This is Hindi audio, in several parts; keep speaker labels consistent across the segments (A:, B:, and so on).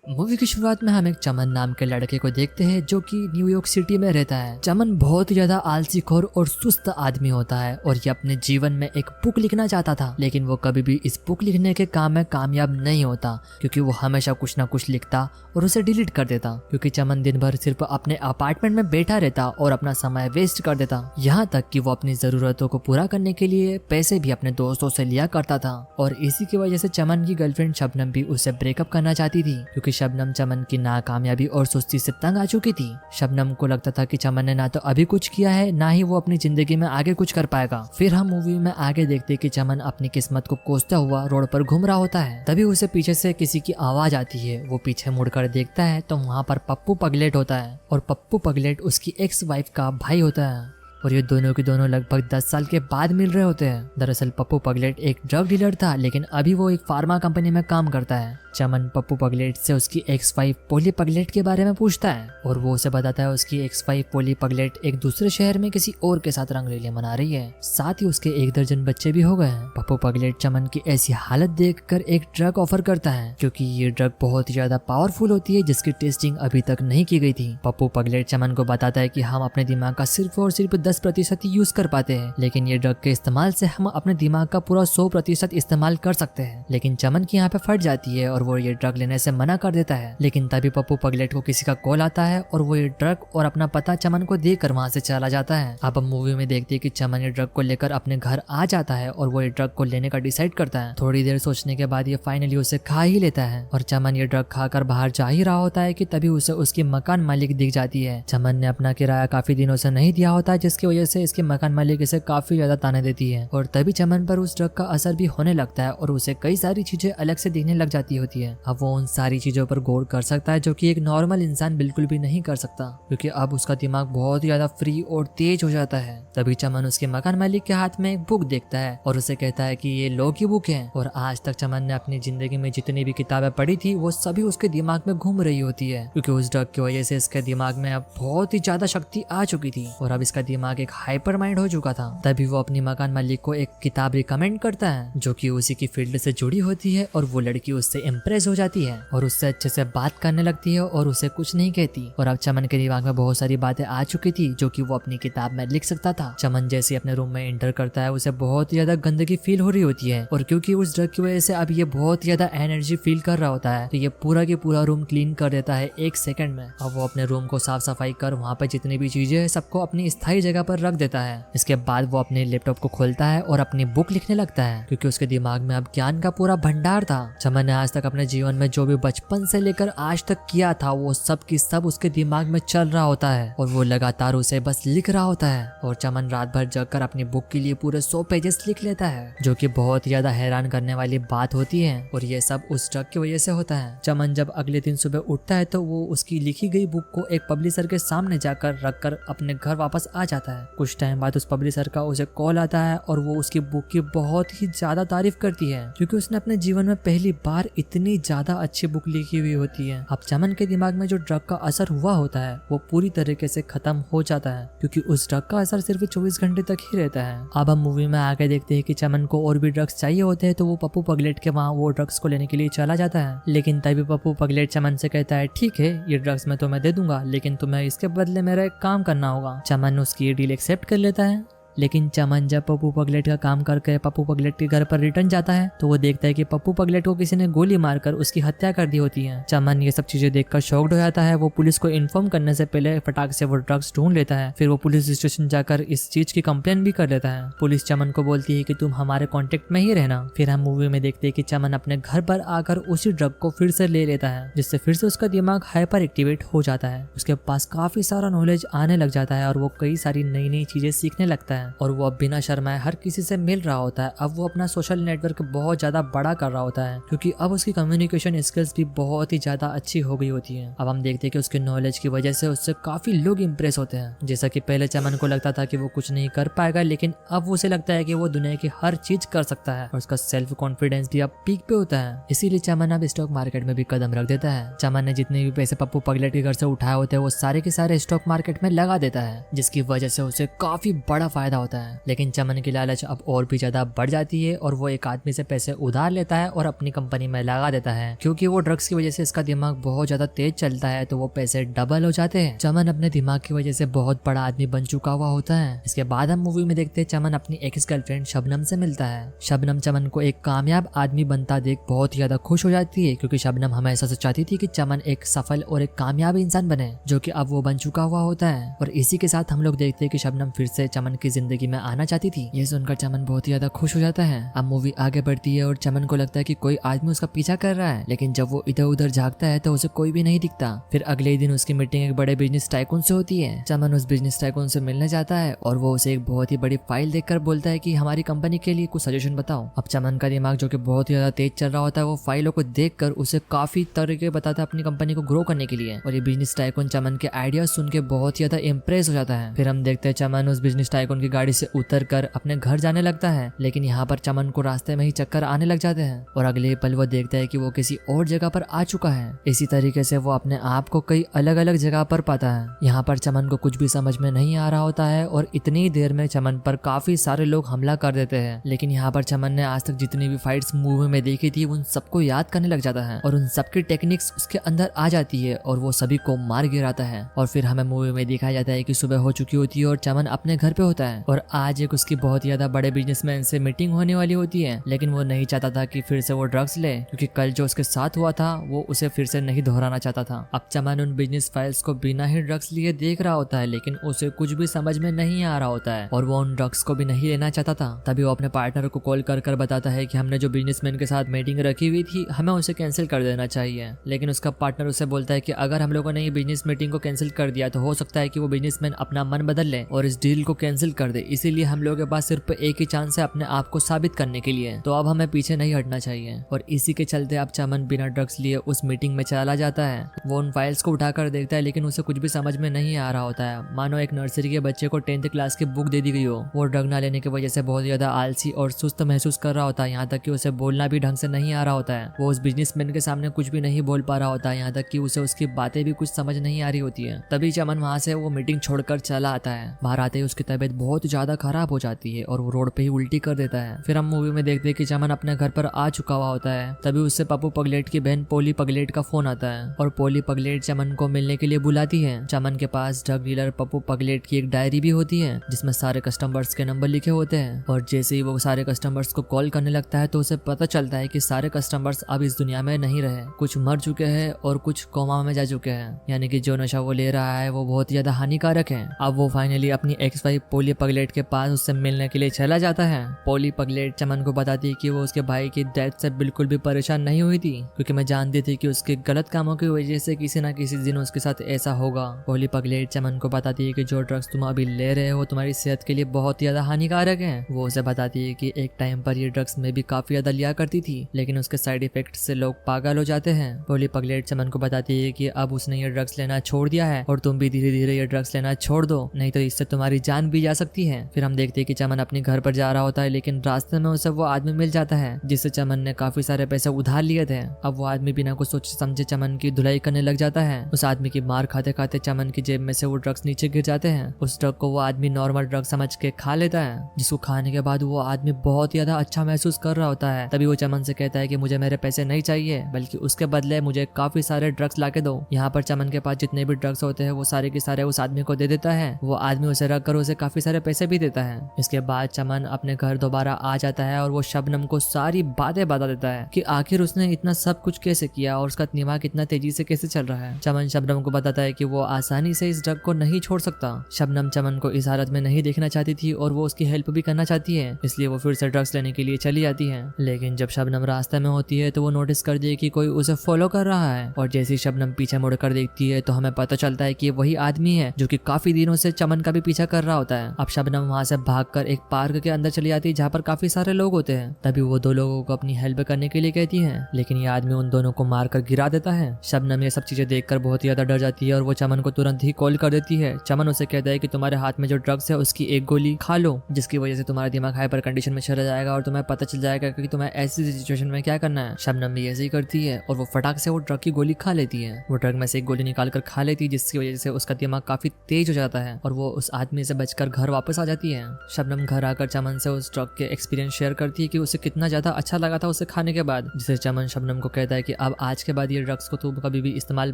A: मूवी की शुरुआत में हम एक चमन नाम के लड़के को देखते हैं जो कि न्यूयॉर्क सिटी में रहता है। चमन बहुत ही ज्यादा आलसीखोर और सुस्त आदमी होता है और ये अपने जीवन में एक बुक लिखना चाहता था, लेकिन वो कभी भी इस बुक लिखने के काम में कामयाब नहीं होता क्योंकि वो हमेशा कुछ ना कुछ लिखता और उसे डिलीट कर देता क्योंकि चमन दिन भर सिर्फ अपने अपार्टमेंट में बैठा रहता और अपना समय वेस्ट कर देता। यहाँ तक कि वो अपनी जरूरतों को पूरा करने के लिए पैसे भी अपने दोस्तों से लिया करता था और इसी की वजह से चमन की गर्लफ्रेंड शबनम भी उससे ब्रेकअप करना चाहती थी क्योंकि शबनम चमन की नाकामयाबी और सुस्ती से तंग आ चुकी थी। शबनम को लगता था कि चमन ने ना तो अभी कुछ किया है ना ही वो अपनी जिंदगी में आगे कुछ कर पाएगा। फिर हम मूवी में आगे देखते कि चमन अपनी किस्मत को कोसता हुआ रोड पर घूम रहा होता है। तभी उसे पीछे से किसी की आवाज आती है। वो पीछे मुड़कर देखता है तो वहाँ पर पप्पू पगलेट होता है और पप्पू पगलेट उसकी एक्स वाइफ का भाई होता है और ये दोनों के दोनों लगभग 10 साल के बाद मिल रहे होते हैं। दरअसल पप्पू पगलेट एक ड्रग डीलर था लेकिन अभी वो एक फार्मा कंपनी में काम करता है। चमन पप्पू पगलेट से उसकी एक्स वाइफ पोली पगलेट के बारे में पूछता है और वो उसे बताता है उसकी एक्स वाइफ पोली पगलेट एक दूसरे शहर में किसी और के साथ रंगलीले मना रही है, साथ ही उसके 1 दर्जन बच्चे भी हो गए हैं। पप्पू पगलेट चमन की ऐसी हालत देखकर एक ड्रग ऑफर करता है क्योंकि ये ड्रग बहुत ही ज्यादा पावरफुल होती है जिसकी टेस्टिंग अभी तक नहीं की गई थी। पप्पू पगलेट चमन को बताता है कि हम अपने दिमाग का सिर्फ और सिर्फ 10% ही यूज कर पाते हैं, लेकिन ये ड्रग के इस्तेमाल से हम अपने दिमाग का पूरा 100% इस्तेमाल कर सकते हैं। लेकिन चमन की यहाँ पे फट जाती है और वो ये ड्रग लेने से मना कर देता है। लेकिन तभी पप्पू पगलेट को किसी का कॉल आता है और वो ये ड्रग और अपना पता चमन को देकर वहाँ से चला जाता है। अब हम मूवी में देखते हैं कि चमन ये ड्रग को लेकर अपने घर आ जाता है और वो ये ड्रग को लेने का डिसाइड करता है। थोड़ी देर सोचने के बाद ये फाइनली उसे खा ही लेता है और चमन ये ड्रग खाकर बाहर जा ही रहा होता है कि तभी उसे उसकी मकान मालिक दिख जाती है। चमन ने अपना किराया काफी दिनों से नहीं दिया होता है जिसकी वजह से इसके मकान मालिक इसे काफी ज्यादा ताने देती है और तभी चमन पर उस ड्रग का असर भी होने लगता है और उसे कई सारी चीजें अलग से दिखने लग जाती होती है। अब वो उन सारी चीजों पर गौर कर सकता है जो कि एक नॉर्मल इंसान बिल्कुल भी नहीं कर सकता क्योंकि अब उसका दिमाग बहुत ही ज्यादा फ्री और तेज हो जाता है। तभी चमन उसके मकान मालिक के हाथ में एक बुक देखता है और उसे कहता है कि ये लॉ की बुक है और आज तक चमन ने अपनी जिंदगी में जितनी भी किताबें पढ़ी थी वो सभी उसके दिमाग में घूम रही होती है क्योंकि उस ड्रग की वजह से इसके दिमाग में अब बहुत ही ज्यादा शक्ति आ चुकी थी और अब इसका दिमाग एक हाइपर माइंड हो चुका था। तभी वो अपनी मकान मालिक को एक किताब रिकमेंड करता है जो कि उसी की फील्ड से जुड़ी होती है और वो लड़की उससे इम्प्रेस हो जाती है और उससे अच्छे से बात करने लगती है और उसे कुछ नहीं कहती। और अब चमन के दिमाग में बहुत सारी बातें आ चुकी थी जो कि वो अपनी किताब में लिख सकता था। चमन जैसे अपने रूम में एंटर करता है उसे बहुत ज्यादा गंदगी फील हो रही होती है और क्योंकि उस ड्रग की वजह से अब ये बहुत ज्यादा एनर्जी फील कर रहा होता है तो ये पूरा के पूरा रूम क्लीन कर देता है 1 सेकंड में। अब वो अपने रूम को साफ सफाई कर वहाँ पर जितनी भी चीजें है सबको अपनी स्थायी जगह पर रख देता है। इसके बाद वो अपने लैपटॉप को खोलता है और अपनी बुक लिखने लगता है क्योंकि उसके दिमाग में अब ज्ञान का पूरा भंडार था। चमन ने आज तक अपने जीवन में जो भी बचपन से लेकर आज तक किया था वो सब की सब उसके दिमाग में चल रहा होता है और वो लगातार उसे बस लिख रहा होता है। और चमन रात भर जगकर अपनी बुक के लिए पूरे 100 पेजेस लिख लेता है जो कि बहुत ज्यादा हैरान करने वाली बात होती है और ये सब उस ड्रग की वजह से होता है। चमन जब अगले दिन सुबह उठता है तो वो उसकी लिखी गई बुक को एक पब्लिशर के सामने जाकर रखकर अपने घर वापस आ जाता है। कुछ टाइम बाद उस पब्लिशर का उसे कॉल आता है और वो उसकी बुक की बहुत ही ज्यादा तारीफ करती है क्योंकि उसने अपने जीवन में पहली बार इतनी ज्यादा अच्छी बुक लिखी हुई होती है। अब चमन के दिमाग में जो ड्रग का असर हुआ होता है वो पूरी तरीके से खत्म हो जाता है क्योंकि उस ड्रग का असर सिर्फ 24 घंटे तक ही रहता है। अब हम मूवी में आगे देखते हैं कि चमन को और भी ड्रग्स चाहिए होते हैं तो वो पप्पू पगलेट के वहाँ वो ड्रग्स को लेने के लिए चला जाता है। लेकिन तभी पप्पू पगलेट चमन से कहता है ठीक है ये ड्रग्स मैं तुम्हें दे दूंगा लेकिन तुम्हें इसके बदले मेरा एक काम करना होगा। चमन उसकी ये डील एक्सेप्ट कर लेता है। लेकिन चमन जब पप्पू पगलेट का काम करके पप्पू पगलेट के घर पर रिटर्न जाता है तो वो देखता है कि पप्पू पगलेट को किसी ने गोली मारकर उसकी हत्या कर दी होती है। चमन ये सब चीजें देखकर शॉक्ड हो जाता है। वो पुलिस को इन्फॉर्म करने से पहले फटाक से वो ड्रग्स ढूंढ लेता है। फिर वो पुलिस स्टेशन जाकर इस चीज की कंप्लेन भी कर लेता है। पुलिस चमन को बोलती है कि तुम हमारे कॉन्टेक्ट में ही रहना। फिर हम मूवी में देखते हैं कि चमन अपने घर पर आकर उसी ड्रग को फिर से ले लेता है जिससे फिर से उसका दिमाग हाइपर एक्टिवेट हो जाता है। उसके पास काफी सारा नॉलेज आने लग जाता है और वो कई सारी नई नई चीजें सीखने लगता है और वो अब बिना शर्माए हर किसी से मिल रहा होता है। अब वो अपना सोशल नेटवर्क बहुत ज्यादा बड़ा कर रहा होता है क्योंकि अब उसकी कम्युनिकेशन स्किल्स भी बहुत ही ज्यादा अच्छी हो गई होती है। अब हम देखते हैं कि उसके नॉलेज की वजह से उससे काफी लोग इम्प्रेस होते हैं। जैसा कि पहले चमन को लगता था कि वो कुछ नहीं कर पाएगा लेकिन अब उसे लगता है कि वो दुनिया की हर चीज कर सकता है और उसका सेल्फ कॉन्फिडेंस भी अब पीक पे होता है। इसीलिए चमन अब स्टॉक मार्केट में भी कदम रख देता है। चमन ने जितने भी पैसे पप्पू पगलेट के घर से उठाए होते हैं वो सारे के सारे स्टॉक मार्केट में लगा देता है जिसकी वजह से उसे काफी बड़ा फायदा रहा होता है। लेकिन चमन की लालच अब और भी ज्यादा बढ़ जाती है और वो एक आदमी से पैसे उधार लेता है और अपनी कंपनी में लगा देता है। क्योंकि वो ड्रग्स की वजह से इसका दिमाग बहुत ज्यादा तेज चलता है तो वो पैसे डबल हो जाते हैं। चमन अपने दिमाग की वजह से बहुत बड़ा आदमी बन चुका हुआ होता है। इसके बाद हम मूवी में देखते हैं चमन अपनी एक्स गर्लफ्रेंड शबनम से मिलता है। शबनम चमन को एक कामयाब आदमी बनता देख बहुत ही ज्यादा खुश हो जाती है, क्योंकि शबनम हमेशा से चाहती थी कि चमन एक सफल और एक कामयाब इंसान बने, जो कि अब वो बन चुका हुआ होता है। और इसी के साथ हम लोग देखते हैं कि शबनम फिर से चमन की जिंदगी में आना चाहती थी। ये सुनकर चमन बहुत ही ज्यादा खुश हो जाता है। अब मूवी आगे बढ़ती है और चमन को लगता है कि कोई आदमी उसका पीछा कर रहा है, लेकिन जब वो इधर उधर झांकता है तो उसे कोई भी नहीं दिखता। फिर अगले ही दिन उसकी मीटिंग एक बड़े बिजनेस टाइकून से होती है। चमन उस बिजनेस टाइकून से मिलने जाता है और वो उसे एक बहुत ही बड़ी फाइल देखकर बोलता है कि हमारी कंपनी के लिए कुछ सजेशन बताओ। अब चमन का दिमाग जो कि बहुत ही ज्यादा तेज चल रहा होता है वो फाइलों को देखकर उसे काफी तरीके बताता है अपनी कंपनी को ग्रो करने के लिए। और ये बिजनेस टाइकून चमन के आइडिया सुन के बहुत ही ज्यादा इम्प्रेस हो जाता है। फिर हम देखते हैं चमन उस बिजनेस टाइकून की गाड़ी से उतर कर अपने घर जाने लगता है, लेकिन यहाँ पर चमन को रास्ते में ही चक्कर आने लग जाते हैं और अगले पल वो देखता है कि वो किसी और जगह पर आ चुका है। इसी तरीके से वो अपने आप को कई अलग अलग जगह पर पाता है। यहाँ पर चमन को कुछ भी समझ में नहीं आ रहा होता है और इतनी देर में चमन पर काफी सारे लोग हमला कर देते हैं। लेकिन यहाँ पर चमन ने आज तक जितनी भी फाइट्स मूवी में देखी थी उन सबको याद करने लग जाता है और उन सबकी टेक्निक्स उसके अंदर आ जाती है और वो सभी को मार गिराता है। और फिर हमें मूवी में दिखाया जाता है कि सुबह हो चुकी होती है और चमन अपने घर पे होता है और आज एक उसकी बहुत ज्यादा बड़े बिजनेसमैन से मीटिंग होने वाली होती है। लेकिन वो नहीं चाहता था कि फिर से वो ड्रग्स ले, क्योंकि कल जो उसके साथ हुआ था वो उसे फिर से नहीं दोहराना चाहता था। अब चमन उन बिजनेस फाइल्स को बिना ही ड्रग्स लिए देख रहा होता है, लेकिन उसे कुछ भी समझ में नहीं आ रहा होता है और वो उन ड्रग्स को भी नहीं लेना चाहता था। तभी वो अपने पार्टनर को कॉल कर बताता है कि हमने जो बिजनेसमैन के साथ मीटिंग रखी हुई थी हमें उसे कैंसिल कर देना चाहिए। लेकिन उसका पार्टनर उसे बोलता है कि अगर हम लोगों ने ये बिजनेस मीटिंग को कैंसिल कर दिया तो हो सकता है कि वो बिजनेसमैन अपना मन बदल ले और इस डील को कैंसिल कर दे। इसीलिए हम लोगों के पास सिर्फ एक ही चांस है अपने आप को साबित करने के लिए, तो अब हमें पीछे नहीं हटना चाहिए। और इसी के चलते अब चमन बिना ड्रग्स लिए उस मीटिंग में चला जाता है। वो उन फाइल्स को उठाकर देखता है, लेकिन उसे कुछ भी समझ में नहीं आ रहा होता है। मानो एक नर्सरी के बच्चे को 10th क्लास की बुक दे दी गई हो। वो ड्रग ना लेने की वजह से बहुत ज्यादा आलसी और सुस्त महसूस कर रहा होता है, यहाँ तक कि उसे बोलना भी ढंग से नहीं आ रहा होता है। वो उस बिजनेसमैन के सामने कुछ भी नहीं बोल पा रहा होता है, यहाँ तक कि उसे उसकी बातें भी कुछ समझ नहीं आ रही होती है। तभी चमन वहाँ से वो मीटिंग छोड़कर चला आता है। बाहर आते ही उसकी तबीयत बहुत ज्यादा खराब हो जाती है और वो रोड पे ही उल्टी कर देता है। फिर हम मूवी में देखते हैं कि चमन अपने घर पर आ चुका हुआ होता है। तभी उससे पप्पू पगलेट की बहन पोली पगलेट का फोन आता है और पोली पगलेट चमन को मिलने के लिए बुलाती है। चमन के पास ड्रग डीलर पप्पू पगलेट की एक डायरी भी होती है जिसमें सारे कस्टमर्स के नंबर लिखे होते हैं और जैसे ही वो सारे कस्टमर्स को कॉल करने लगता है तो उसे पता चलता है कि सारे कस्टमर्स अब इस दुनिया में नहीं रहे, कुछ मर चुके हैं और कुछ कोमा में जा चुके हैं, यानी कि जो नशा वो ले रहा है वो बहुत ज्यादा हानिकारक है। अब वो फाइनली अपनी एक्स वाइफ पोली पगलेट के पास उससे मिलने के लिए चला जाता है। पोली पगलेट चमन को बताती है कि वो उसके भाई की डेथ से बिल्कुल भी परेशान नहीं हुई थी, क्योंकि मैं जानती थी कि उसके गलत कामों की वजह से किसी न किसी दिन उसके साथ ऐसा होगा। पोली पगलेट चमन को बताती है कि जो ड्रग्स तुम अभी ले रहे हो तुम्हारी सेहत के लिए बहुत ज्यादा हानिकारक है। वो उसे बताती है कि एक टाइम पर ये ड्रग्स में भी काफी ज्यादा लिया करती थी, लेकिन उसके साइड इफेक्ट से लोग पागल हो जाते हैं। पोली पगलेट चमन को बताती है कि अब उसने ये ड्रग्स लेना छोड़ दिया है और तुम भी धीरे धीरे ये ड्रग्स लेना छोड़ दो, नहीं तो इससे तुम्हारी जान भी जा सकती है। फिर हम देखते हैं कि चमन अपने घर पर जा रहा होता है, लेकिन रास्ते में उसे वो आदमी मिल जाता है जिससे चमन ने काफी सारे पैसे उधार लिए थे। अब वो आदमी बिना कुछ सोचे समझे चमन की धुलाई करने लग जाता है। उस आदमी की मार खाते खाते चमन की जेब में से वो ड्रग्स नीचे गिर जाते हैं। उस ड्रग को वो आदमी नॉर्मल ड्रग समझ के खा लेता है, जिसको खाने के बाद वो आदमी बहुत ज्यादा अच्छा महसूस कर रहा होता है। तभी वो चमन से कहता है कि मुझे मेरे पैसे नहीं चाहिए, बल्कि उसके बदले मुझे काफी सारे ड्रग्स लाके दो। यहाँ पर चमन के पास जितने भी ड्रग्स होते हैं वो सारे के सारे उस आदमी को दे देता है। वो आदमी उसे रख कर उसे काफी सारे पैसे भी देता है। इसके बाद चमन अपने घर दोबारा आ जाता है और वो शबनम को सारी बातें बता देता है कि आखिर उसने इतना सब कुछ कैसे किया और उसका दिमाग इतना तेजी से कैसे चल रहा है। चमन शबनम को बताता है कि वो आसानी से इस ड्रग को नहीं छोड़ सकता। शबनम चमन को इस हालत में नहीं देखना चाहती थी और वो उसकी हेल्प भी करना चाहती है, इसलिए वो फिर से ड्रग्स लेने के लिए चली जाती है। लेकिन जब शबनम रास्ते में होती है तो वो नोटिस कर दी कि कोई उसे फॉलो कर रहा है और जैसे ही शबनम पीछे मुड़कर देखती है तो हमें पता चलता है कि वही आदमी है जो कि काफी दिनों से चमन का भी पीछा कर रहा होता है। अब शबनम वहाँ से भागकर एक पार्क के अंदर चली जाती है जहाँ पर काफी सारे लोग होते हैं। तभी वो दो लोगों को अपनी हेल्प करने के लिए कहती है, लेकिन ये आदमी उन दोनों को मारकर गिरा देता है। शबनम ये सब चीजें देखकर बहुत ज्यादा डर जाती है और वो चमन को तुरंत ही कॉल कर देती है। चमन उसे कहता है कि तुम्हारे हाथ में जो ड्रग्स है उसकी एक गोली खा लो, जिसकी वजह से तुम्हारा दिमाग हाइपर कंडीशन में चला जाएगा और तुम्हें पता चल जाएगा कि तुम्हें ऐसी सिचुएशन में क्या करना है। शबनम भी ऐसे ही करती है और वो फटाक से वो ड्रग की गोली खा लेती है। वो ड्रग में से एक गोली निकाल कर खा लेती है, जिसकी वजह से उसका दिमाग काफी तेज हो जाता है और वो उस आदमी से बचकर घर वापस आ जाती है। शबनम घर आकर चमन से उस ड्रग के एक्सपीरियंस शेयर करती है कि उसे कितना ज्यादा अच्छा लगा था उसे खाने के बाद, जिसे चमन शबनम को कहता है कि अब आज के बाद ये ड्रग्स को तुम कभी भी इस्तेमाल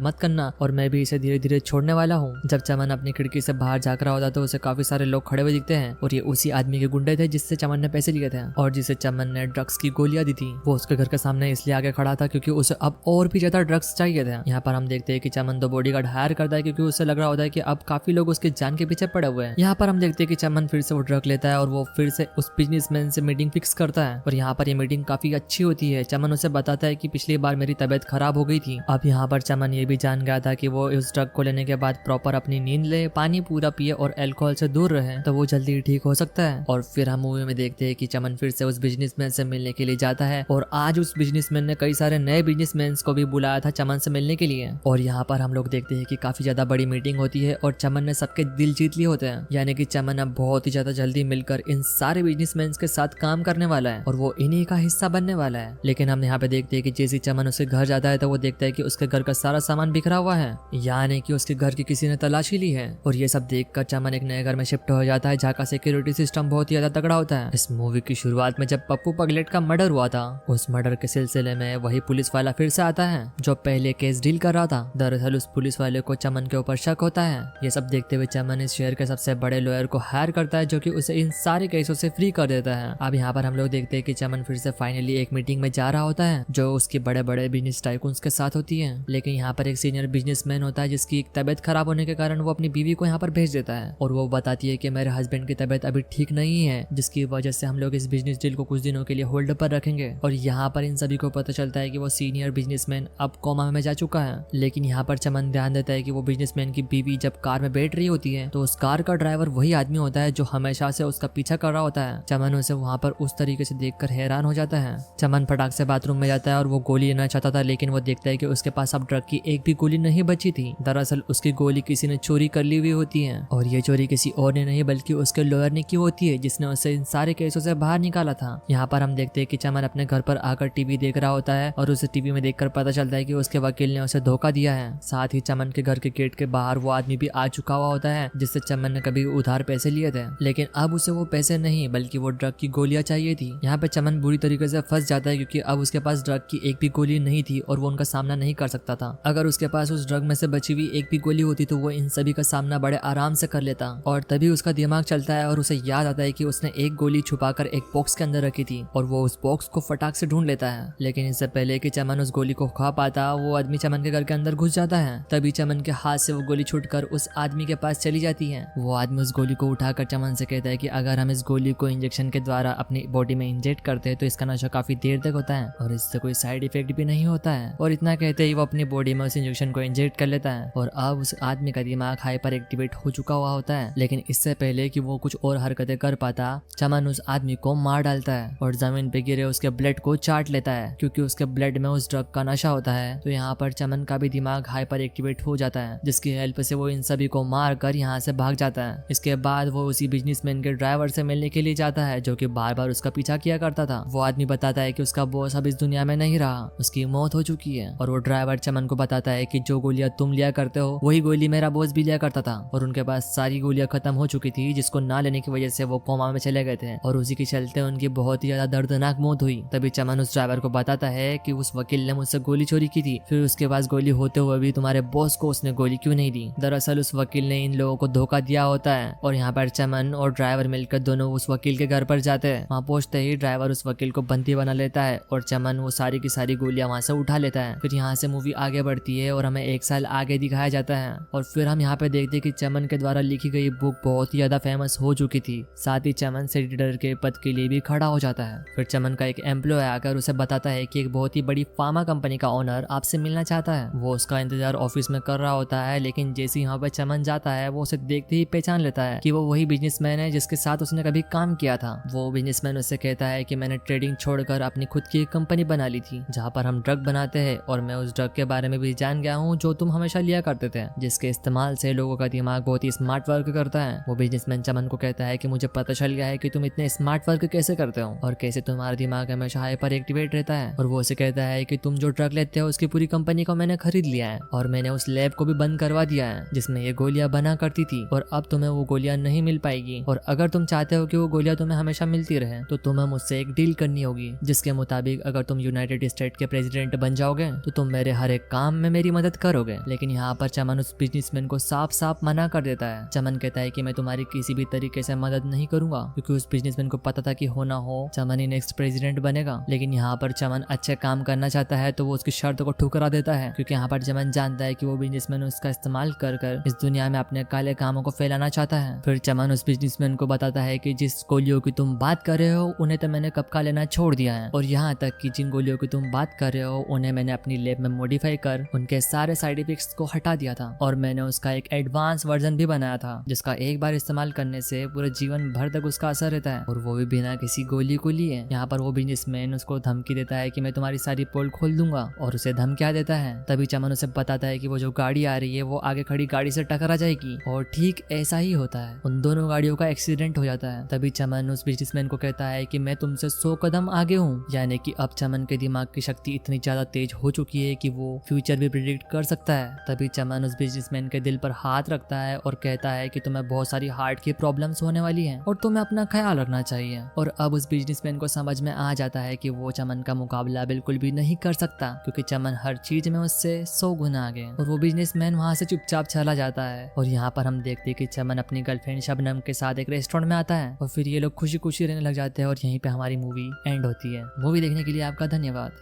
A: मत करना और मैं भी इसे धीरे धीरे छोड़ने वाला हूँ। जब चमन अपनी खिड़की से बाहर झाँक रहा होता तो उसे काफी सारे लोग खड़े हुए दिखते हैं और ये उसी आदमी के गुंडे थे जिससे चमन ने पैसे लिए थे और जिसे चमन ने ड्रग्स की गोलियां दी थी। वो उसके घर के सामने इसलिए आगे खड़ा था क्योंकि उसे अब और भी ज्यादा ड्रग्स चाहिए थे। यहाँ पर हम देखते हैं कि चमन 2 बॉडीगार्ड हायर करता है क्योंकि उसे लग रहा होता है कि अब काफी लोग उसकी जान के पीछे पड़े हुए हैं। यहाँ पर हम देखते हैं कि चमन फिर से वो ड्रग लेता है और वो फिर से उस बिजनेसमैन से मीटिंग फिक्स करता है और यहाँ पर ये मीटिंग काफी अच्छी होती है। चमन उसे बताता है कि पिछली बार मेरी तबीयत खराब हो गई थी। अब यहाँ पर चमन ये भी जान गया था कि वो इस ड्रग को लेने के बाद प्रॉपर अपनी नींद ले, पानी पूरा पिए और अल्कोहल से दूर रहे तो वो जल्दी ठीक हो सकता है। और फिर हम मूवी में देखते हैं कि चमन फिर से उस बिजनेसमैन से मिलने के लिए जाता है और आज उस बिजनेसमैन ने कई सारे नए बिजनेसमैन को भी बुलाया था चमन से मिलने के लिए। और यहाँ पर हम लोग देखते हैं कि काफी ज्यादा बड़ी मीटिंग होती है और चमन ने सबके दिल जीत लिए होते हैं, यानी कि चमन अब बहुत ही ज्यादा जल्दी मिलकर इन सारे बिजनेसमैन के साथ काम करने वाला है और वो इन्हीं का हिस्सा बनने वाला है। लेकिन हम यहाँ पे देखते हैं कि जैसे चमन उसके घर जाता है तो वो देखता है कि उसके घर का सारा सामान बिखरा हुआ है, यानी कि उसके घर की किसी ने तलाशी ली है। और ये सब देखकर चमन एक नए घर में शिफ्ट हो जाता है जहाँ का सिक्योरिटी सिस्टम बहुत ही ज्यादा तगड़ा होता है। इस मूवी की शुरुआत में जब पप्पू पगलेट का मर्डर हुआ था उस मर्डर के सिलसिले में वही पुलिस वाला फिर से आता है जो पहले केस डील कर रहा था। दरअसल उस पुलिस वाले को चमन के ऊपर शक होता है। ये सब देखते हुए चमन इस शहर के सबसे बड़े लॉयर को हायर करता है जो कि उसे इन सारे केसों से फ्री कर देता है। अब यहाँ पर हम लोग देखते हैं कि चमन फिर से फाइनली एक मीटिंग में जा रहा होता है जो उसके बड़े बड़े बिजनेस टाइकून्स के साथ होती है। लेकिन यहाँ पर एक सीनियर बिजनेसमैन होता है जिसकी तबीयत खराब होने के कारण वो अपनी बीवी को यहाँ पर भेज देता है और वो बताती है कि मेरे हस्बैंड की तबीयत अभी ठीक नहीं है जिसकी वजह से हम लोग इस बिजनेस डील को कुछ दिनों के लिए होल्ड पर रखेंगे। और यहाँ पर इन सभी को पता चलता है कि वो सीनियर बिजनेसमैन अब कोमा में जा चुका है। लेकिन यहाँ पर चमन ध्यान देता है कि वो बिजनेसमैन की बीवी जब कार में बैठ रही होती है तो उस कार का ड्राइवर वही आदमी होता है जो हमेशा से उसका पीछा कर रहा होता है। चमन उसे वहाँ पर उस तरीके से देखकर हैरान हो जाता है। चमन फटाक से बाथरूम में जाता है और वो गोली लेना चाहता था लेकिन वो देखता है कि उसके पास अब ड्रग की एक भी गोली नहीं बची थी। दरअसल उसकी गोली किसी ने चोरी कर ली हुई होती है और ये चोरी किसी और ने नहीं बल्कि उसके लॉयर ने की होती है जिसने उसे इन सारे केसों से बाहर निकाला था। यहाँ पर हम देखते हैं कि चमन अपने घर पर आकर टीवी देख रहा होता है और उसे टीवी में देखकर पता चलता है कि उसके वकील ने उसे धोखा दिया है। साथ ही चमन के घर के गेट के बाहर वो आदमी भी आ चुका हुआ होता है जिससे चमन ने कभी उधार पैसे लिए थे, लेकिन अब उसे वो पैसे नहीं बल्कि वो ड्रग की गोलियां चाहिए थी। यहाँ पे चमन बुरी तरीके से फंस जाता है क्योंकि अब उसके पास ड्रग की एक भी गोली नहीं थी और वो उनका सामना नहीं कर सकता था। अगर उसके पास उस ड्रग में से बची हुई एक भी गोली होती तो वो इन सभी का सामना बड़े आराम से कर लेता। और तभी उसका दिमाग चलता है और उसे याद आता है कि उसने एक गोली छुपाकर एक बॉक्स के अंदर रखी थी और वो उस बॉक्स को फटाक से ढूंढ लेता है। लेकिन इससे पहले कि चमन उस गोली को खा पाता वो आदमी चमन के घर के अंदर घुस जाता है। तभी चमन के हाथ से वो गोली छूटकर उस आदमी के पास चली जाती है। वो आदमी उस गोली को उठाकर चमन से कहता है कि अगर हम इस गोली को इंजेक्शन के द्वारा अपनी बॉडी में इंजेक्ट करते हैं तो इसका नशा काफी देर तक होता है और इससे कोई साइड इफेक्ट भी नहीं होता है। और इतना कहते ही वो अपनी बॉडी में उस इंजेक्शन को इंजेक्ट कर लेता है और अब उस आदमी का दिमाग हाइपर एक्टिवेट हो चुका हुआ होता है। लेकिन इससे पहले कि वो कुछ और हरकतें कर पाता चमन उस आदमी को मार डालता है और जमीन पे गिरे उसके ब्लड को चाट लेता है क्योंकि उसके ब्लड में उस ड्रग का नशा होता है। तो यहाँ पर चमन का भी दिमाग हाइपर एक्टिवेट हो जाता है जिसकी हेल्प से वो इन सभी को मार कर यहाँ से भाग जाता है। इसके बाद वो उसी बिजनेसमैन के ड्राइवर से मिलने के लिए जाता है जो कि बार बार उसका पीछा किया करता था। वो आदमी बताता है कि उसका बॉस अब इस दुनिया में नहीं रहा, उसकी मौत हो चुकी है। और वो ड्राइवर चमन को बताता है कि जो गोलियां तुम लिया करते हो वही गोली मेरा बॉस भी लिया करता था और उनके पास सारी गोलियां खत्म हो चुकी थी जिसको ना लेने की वजह से वो कोमा में चले गए थे और उसी के चलते उनकी बहुत ही ज्यादा दर्दनाक मौत हुई। तभी चमन उस ड्राइवर को बताता है कि उस वकील ने मुझसे गोली चोरी की थी, फिर उसके पास गोली होते हुए भी तुम्हारे बॉस को उसने गोली क्यों नहीं दी। दरअसल उस वकील ने इन लोगों को धोखा दिया होता है। और यहाँ पर चमन और ड्राइवर मिलकर दोनों उस वकील के घर पर जाते हैं। वहाँ पहुंचते ही ड्राइवर उस वकील को बंदी बना लेता है और चमन वो सारी की सारी गोलियां वहाँ से उठा लेता है। फिर यहाँ से मूवी आगे बढ़ती है और हमें 1 साल आगे दिखाया जाता है और फिर हम यहाँ पे देखते हैं कि चमन के द्वारा लिखी गई बुक बहुत ही ज्यादा फेमस हो चुकी थी। साथ ही चमन से एडिटर के पद के लिए भी खड़ा हो जाता है। फिर चमन का एक एम्प्लॉय आकर उसे बताता है कि एक बहुत ही बड़ी फार्मा कंपनी का ओनर आपसे मिलना चाहता है। वो उसका इंतजार ऑफिस में कर रहा होता है, लेकिन जैसे ही यहाँ पे चमन जाता है वो उसे देखते ही पहचान लेता है कि वो वही बिजनेसमैन है जिसके साथ उसने कभी काम किया था। वो बिजनेसमैन उससे कहता है कि मैंने ट्रेडिंग छोड़कर अपनी खुद की एक कंपनी बना ली थी जहाँ पर हम ड्रग बनाते हैं और मैं उस ड्रग के बारे में भी जान गया हूँ जो तुम हमेशा लिया करते थे, जिसके इस्तेमाल से लोगों का दिमाग बहुत ही स्मार्ट वर्क करता है। वो बिजनेसमैन चमन को कहता है कि मुझे पता चल गया है कि तुम इतने स्मार्ट वर्क कैसे करते हो और कैसे तुम्हारा दिमाग हमेशा हाइपर एक्टिवेट रहता है। और वो उसे कहता है कि तुम जो ड्रग लेते हो उसकी पूरी कंपनी को मैंने खरीद लिया है और मैंने उस लैब को भी बंद करवा दिया है जिसमें ये गोलियां बना करती थी और अब तुम्हें वो गोलियां नहीं नहीं मिल पाएगी, और अगर तुम चाहते हो कि वो गोलियां तुम्हें हमेशा मिलती रहे तो तुम्हें मुझसे एक डील करनी होगी, जिसके मुताबिक अगर तुम यूनाइटेड स्टेट के प्रेसिडेंट बन जाओगे तो तुम मेरे हर एक काम में मेरी मदद करोगे। लेकिन यहाँ पर चमन उस बिजनेसमैन को साफ साफ मना कर देता है। चमन कहता है कि मैं तुम्हारी किसी भी तरीके से मदद नहीं करूंगा, क्योंकि उस बिजनेसमैन को पता था कि हो ना हो चमन ही नेक्स्ट प्रेसिडेंट बनेगा। लेकिन यहाँ पर चमन अच्छे काम करना चाहता है तो वो उसकी शर्त को ठुकरा देता है, क्योंकि यहाँ पर चमन जानता है कि वो बिजनेसमैन उसका इस्तेमाल कर कर इस दुनिया में अपने काले कामों को फैलाना चाहता है। फिर चमन उस बिजनेसमैन को बताता है कि जिस गोलियों की तुम बात कर रहे हो उन्हें तो मैंने कब का लेना छोड़ दिया है, और यहाँ तक कि जिन गोलियों की तुम बात कर रहे हो उन्हें मैंने अपनी लैब में मॉडिफाई कर उनके सारे साइड इफेक्ट्स को हटा दिया था, और मैंने उसका एक एडवांस वर्जन भी बनाया था जिसका एक बार इस्तेमाल करने से पूरे जीवन भर तक उसका असर रहता है, और वो भी बिना किसी गोली को लिए। यहाँ पर वो बिजनेसमैन उसको धमकी देता है कि मैं तुम्हारी सारी पोल खोल दूंगा, और उसे धमकियां देता है। तभी चमन उसे बताता है कि वो जो गाड़ी आ रही है वो आगे खड़ी गाड़ी से टकरा जाएगी, और ठीक ऐसा ही होता है। उन दोनों गाड़ियों का एक्सीडेंट हो जाता है। तभी चमन उस बिजनेसमैन को कहता है कि मैं तुमसे 100 कदम आगे हूँ, यानी कि अब चमन के दिमाग की शक्ति इतनी ज्यादा तेज हो चुकी है कि वो फ्यूचर भी प्रिडिक्ट कर सकता है। तभी चमन उस बिजनेसमैन के दिल पर हाथ रखता है और कहता है कि तुम्हें बहुत सारी हार्ट की प्रॉब्लम्स होने वाली हैं और तुम्हें अपना ख्याल रखना चाहिए। और अब उस बिजनेसमैन को समझ में आ जाता है कि वो चमन का मुकाबला बिल्कुल भी नहीं कर सकता, क्योंकि चमन हर चीज में उससे 100 गुना आगे। और वो बिजनेसमैन वहाँ से चुपचाप चला जाता है। और यहाँ पर हम देखते हैं कि चमन अपनी गर्लफ्रेंड शबनम के साथ एक रेस्टोरेंट में आता है, और फिर ये लोग खुशी खुशी रहने लग जाते हैं, और यहीं पे हमारी मूवी एंड होती है। मूवी देखने के लिए आपका धन्यवाद।